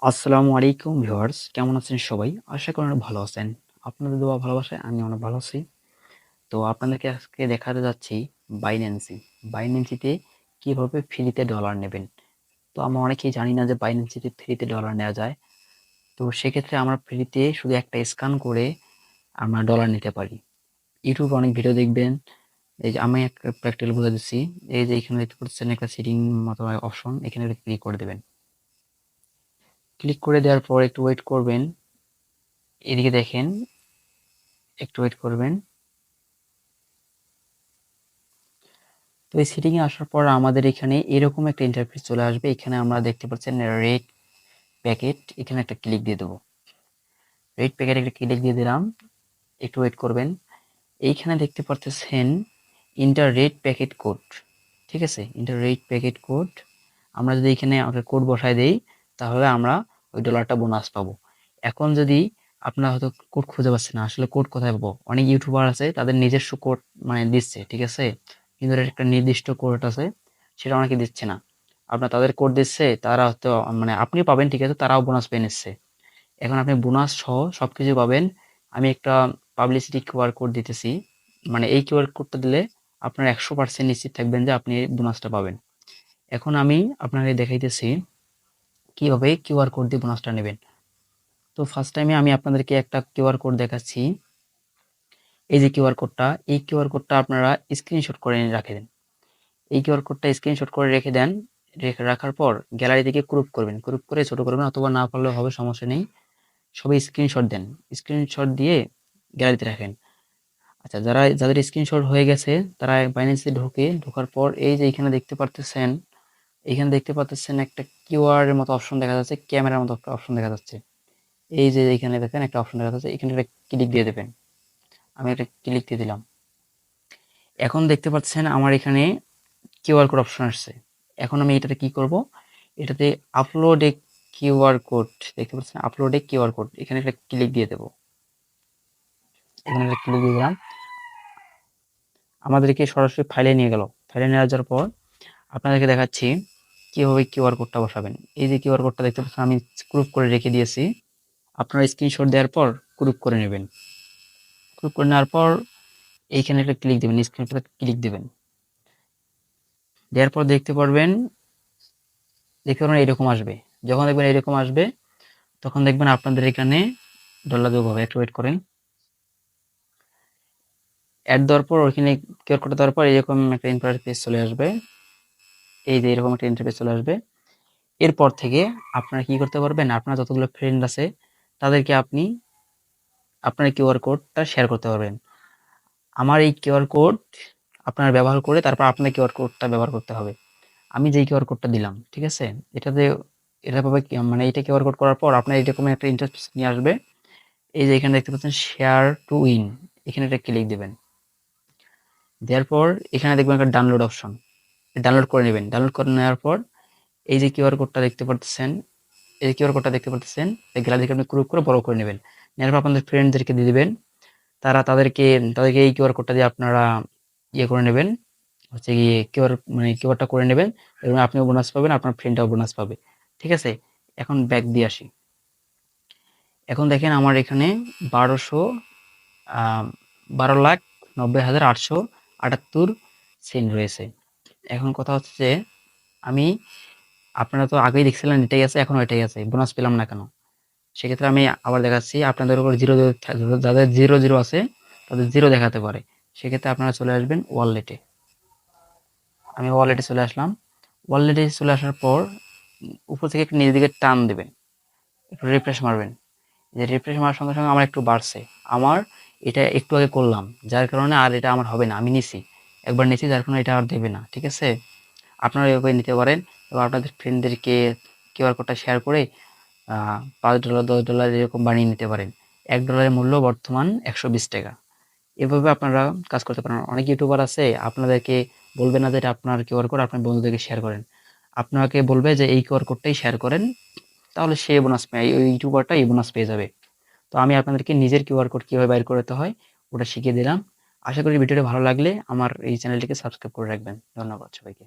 আসসালামু আলাইকুম ভিউয়ার্স, কেমন আছেন সবাই? আশা করি অনেক ভালো আছেন। আপনাদের দোয়া ভালোবাসায় আমি অনেক ভালো আছি। তো আপনাদেরকে আজকে দেখাতে যাচ্ছি বাইন্যান্সি। বাইন্যান্সিতে কিভাবে ফ্রিতে ডলার নেবেন। তো আমরা অনেকেই জানি না যে বাইন্যান্সিতে ফ্রিতে ডলার নেওয়া যায়। তো সেক্ষেত্রে আমরা ফ্রিতে শুধু একটা স্ক্যান করে আমরা ডলার নিতে পারি। ইউটিউবে অনেক ভিডিও দেখবেন। এই যে আমি একটা প্র্যাকটিক্যাল বলে দিচ্ছি। এই যে এখানে দেখতে পাচ্ছেন একটা সেটিং মতো অপশন, এখানে ক্লিক করে দেবেন। ক্লিক করে দেওয়ার পর একটু ওয়েট করবেন। এদিকে দেখেন, একটু ওয়েট করবেন। তো এই সেটিং এ আসার পর আমাদের এখানে এরকম একটা ইন্টারফেস চলে আসবে। এখানে আমরা দেখতে পাচ্ছেন রেড প্যাকেট, এখানে একটা ক্লিক দিয়ে দেবো। রেড প্যাকেট একটা ক্লিক দিয়ে দিলাম, একটু ওয়েট করবেন। এইখানে দেখতে পাচ্ছেন ইন্টার রেড প্যাকেট কোড, ঠিক আছে? ইন্টার রেড প্যাকেট কোড, আমরা যদি এখানে একটা কোড বসায় দেই তাহলে আমরা ওই ডলারটা বোনাস পাবো। এখন যদি আপনারা হয়তো কোড খুঁজে পাচ্ছেন না, আসলে কোড কোথায় পাবো? অনেক ইউটিউবার আছে তাদের নিজস্ব কোড মানে দিচ্ছে, ঠিক আছে, কিন্তু এর একটা নির্দিষ্ট কোড আছে, সেটা অনেকে দিচ্ছে না। আপনার তাদের কোড দিচ্ছে, তারা হয়তো মানে আপনি পাবেন, ঠিক আছে, তারাও বোনাস পেয়ে নিচ্ছে। এখন আপনি বোনাস সহ সবকিছু পাবেন। আমি একটা পাবলিসিটি কিউআর কোড দিতেছি, মানে এই কিউআর কোডটা দিলে আপনার 100% নিশ্চিত থাকবেন যে আপনি বোনাসটা পাবেন। এখন আমি আপনাকে দেখাইতেছি কিভাবে কিউআর কোড দিয়ে বোনাসটা নেবেন। তো ফার্স্ট টাইমে আমি আপনাদেরকে একটা কিউআর কোড দেখাচ্ছি। এই যে কিউআর কোডটা, এই কিউআর কোডটা আপনারা স্ক্রিনশট করে রাখে দেন। এই কিউআর কোডটা স্ক্রিনশট করে রেখে দেন। রাখার পর গ্যালারি থেকে ক্রপ করবেন, ক্রপ করে ছোট করবেন, অথবা না পারলেও হবে, সমস্যা নেই। সবাই স্ক্রিনশট দেন, স্ক্রিনশট দিয়ে গ্যালারিতে রাখেন। আচ্ছা, যাদের স্ক্রিনশট হয়ে গেছে তারা বাইন্যান্সে ঢোকার পর এই যে এখানে দেখতে পারতেছেন, এখানে দেখতে পাচ্ছেন একটা কিউআর এর মতো অপশন দেখা যাচ্ছে, ক্যামেরার মতো একটা অপশন দেখা যাচ্ছে। এই যে এখানে দেখেন একটা অপশন দেখা যাচ্ছে, এখানে একটা ক্লিক দিয়ে দেবেন। আমি একটা ক্লিক দিয়ে দিলাম। এখন দেখতে পাচ্ছেন আমার এখানে কিউআর কোড অপশন আসছে। এখন আমি এটাতে কি করব? এটাতে আপলোড এ কিউআর কোড, দেখতে পাচ্ছেন আপলোড এ কিউআর কোড, এখানে একটা ক্লিক দিয়ে দেব। এখানে একটা ক্লিক দিয়ে দিলাম, আমাদেরকে সরাসরি ফাইলে নিয়ে গেল। ফাইলে নিয়ে যাওয়ার পর আপনাদেরকে দেখাচ্ছি কিভাবে কিউআর কোডটা বসাবেন। এই যে কিউআর কোডটা দেখতে পাচ্ছেন আমি গ্রুপ করে রেখে দিয়েছি। আপনারা স্ক্রিনশট দেওয়ার পর গ্রুপ করে নেবেন। গ্রুপ করে নেওয়ার পর এইখানে একটা ক্লিক দিবেন, স্ক্রিনশটে ক্লিক দিবেন। দেওয়ার পর দেখতে পারবেন এরকম আসবে। যখন দেখবেন এরকম আসবে তখন দেখবেন আপনাদের এখানে ডলার যোগ হবে। একটু ওয়েট করেন। অ্যাড দেওয়ার পর ওইখানে কিউআর কোড দেওয়ার পর এরকম একটা ইন্টারফেস চলে আসবে। এই যে এরকম একটা ইন্টারফেস চলে আসবে। এরপর থেকে আপনারা কি করতে পারবেন? আপনার যতগুলো ফ্রেন্ড আছে তাদেরকে আপনি আপনার কিউআর কোডটা শেয়ার করতে পারবেন। আমার এই কিউআর কোড আপনারা ব্যবহার করে তারপর আপনার কিউআর কোডটা ব্যবহার করতে হবে। আমি যেই কিউআর কোডটা দিলাম, ঠিক আছে, এটাতে এটা পাবে মানে এটা কিউআর কোড করার পর আপনার এরকম একটা ইন্টারফেস নিয়ে আসবে। এই যে এখানে দেখতে পাচ্ছেন শেয়ার টু উইন, এখানে একটা ক্লিক দিবেন। দেওয়ার পর এখানে দেখবেন একটা ডাউনলোড অপশন, ডাউনলোড করে নেবেন। ডাউনলোড করে নেওয়ার পর এই যে কিউআর কোডটা দেখতে পাচ্ছেন, এই কিউআর কোডটা দেখতে পাচ্ছেন, এই গ্যালারি থেকে আপনি ক্রপ করে বড় করে নেবেন। নেওয়ার পর আপনাদের ফ্রেন্ডদেরকে দিয়ে দিবেন। তাদেরকে এই কিউআর কোডটা দিয়ে আপনারা ইয়ে করে নেবেন, হচ্ছে গিয়ে কিউআরটা করে নেবেন, এবং আপনিও বোনাস পাবেন, আপনার ফ্রেন্ডটাও বোনাস পাবে। ঠিক আছে? এখন ব্যাক দিয়ে আসি। এখন দেখেন আমার এখানে 1200 12,90,878 সেন্ট রয়েছে। এখন কথা হচ্ছে যে আমি আপনারা তো আগেই দেখছিলেন এটাই আছে, এখন এটাই আছে, বোনাস পেলাম না কেন? সেক্ষেত্রে আমি আবার দেখাচ্ছি। আপনাদের উপর জিরো, যাদের জিরো জিরো আছে তাদের জিরো দেখাতে পারে। সেক্ষেত্রে আপনারা চলে আসবেন ওয়ালেটে। আমি ওয়ালেটে চলে আসলাম। ওয়ালেটে চলে আসার পর উপর থেকে একটু নিচের দিকে টান দেবেন, একটু রিফ্রেশ মারবেন। যে রিফ্রেশ মারার সঙ্গে সঙ্গে আমার একটু বাড়ছে। আমার এটা একটু আগে করলাম, যার কারণে আর এটা আমার হবে না। আমি নিছি, একবার নিছি, যার কারণে এটা আর দেবে না। ঠিক আছে? আপনারা এভাবে নিতে পারেন এবং আপনাদের ফ্রেন্ডদেরকে কিউআর কোডটা শেয়ার করে $5 $10 এরকম বানিয়ে নিতে পারেন। $1 মূল্য বর্তমান 120 টাকা। এভাবে আপনারা কাজ করতে পারেন। অনেক ইউটিউবার আছে, আপনাদেরকে বলবে না যে এটা আপনার কিউআর কোড, আপনার বন্ধুদেরকে শেয়ার করেন। আপনাকে বলবে যে এই কিউআর কোডটাই শেয়ার করেন, তাহলে সে বোনাস পায়, ওই ইউটিউবারটা এই বোনাস পেয়ে যাবে। তো আমি আপনাদেরকে নিজের কিউআর কোড কিভাবে বাইর করতে হয় ওটা শিখিয়ে দিলাম। আশা করি ভিডিওটা ভালো লাগলে আমার এই চ্যানেলটিকে সাবস্ক্রাইব করে রাখবেন। ধন্যবাদ সবাইকে।